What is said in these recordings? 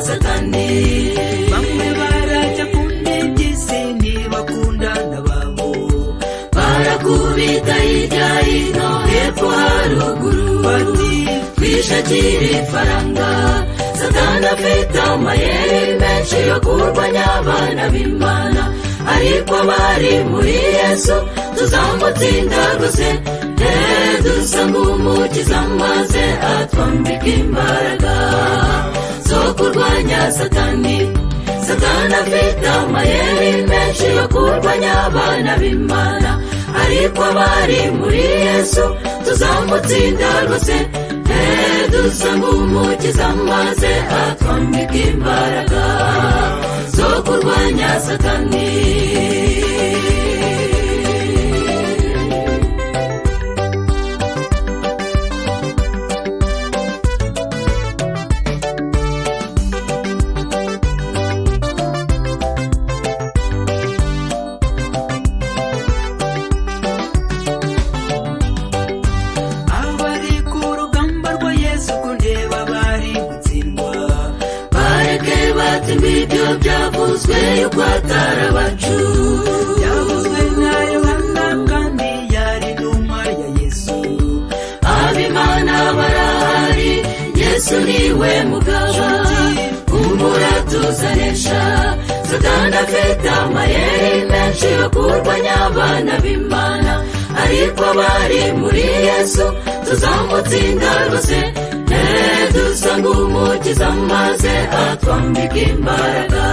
Satani bamwe barajya kunigisi ntibakundana babo barakubita hirya hino hepfo haruguru bati twishakira ifaranga. Satani afite amayeri menshi yo kurwanya abana b'Imana, ariko abari muri Yesu tuzamutsinda rwose. Dusanga umukiza maze atwambika imbaraga zo kurwanya Satani. Satani afite amayeri menshi yo kurwanya abana b'Imana, ariko abari muri Yesu tuzamutsinda rwose. Dusanga umukiza maze atwambika imbaraga zo kurwanya Satani. Ibyo byavuzwe yuko atari abacu, byavuzwe na Yohana kandi yari intumwa ya Yesu. Ab'Imana barahari, Yesu niwe mugaba, humura tuzanesha. Satani afite amayeri menshi yo kurwanya abana b'Imana, ariko abari muri Yesu tuzamutsinda rwose. Dusanga umukiza maze atwambika imbaraga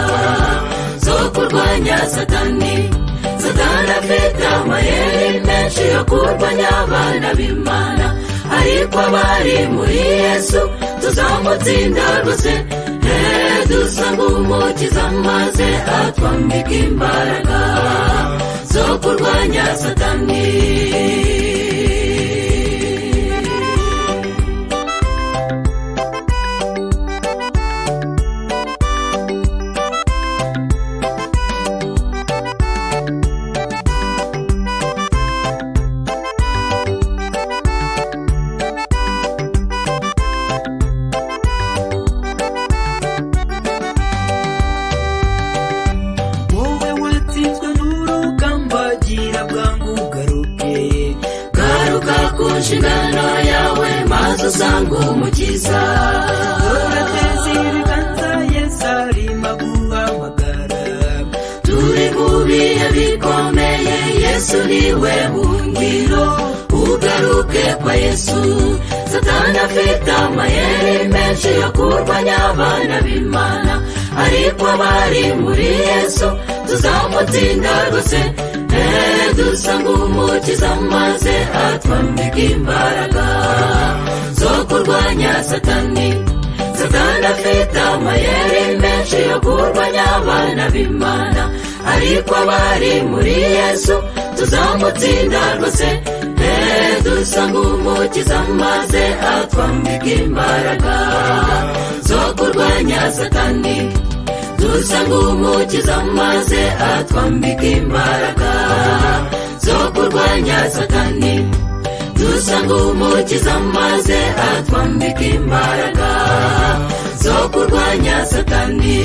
zo kurwanya Satani. Satani afite amayeri menshi yo kurwanya abana b'Imana, ariko abari muri Yesu tuzamutsinda rwose. Dusanga umukiza maze atwambika imbaraga zo kurwanya Satani. Inshingano yawe maze usanga umukiza. Urateze ibiganza, Yesu arimo guhamagara. Turi mu bihe bikomeye, Yesu niwe buhungiro. Ugaruke kwa Yesu. Satani afite amayeri menshi yo kurwanya abana b'Imana, ariko abari muri Yesu tuzamutsinda rwose. Dusanga umukiza maze atwambika imbaraga zo kurwanya Satani. Satani afite amayeri menshi yo kurwanya abana b'Imana, ariko abari muri Yesu tuzamutsinda rwose. Dusanga umukiza maze atwambika imbaraga zo kurwanya Satani. Dusanga umukiza maze atwambika imbaraga zo kurwanya Satani. Dusanga umukiza maze atwambika imbaraga zo kurwanya Satani.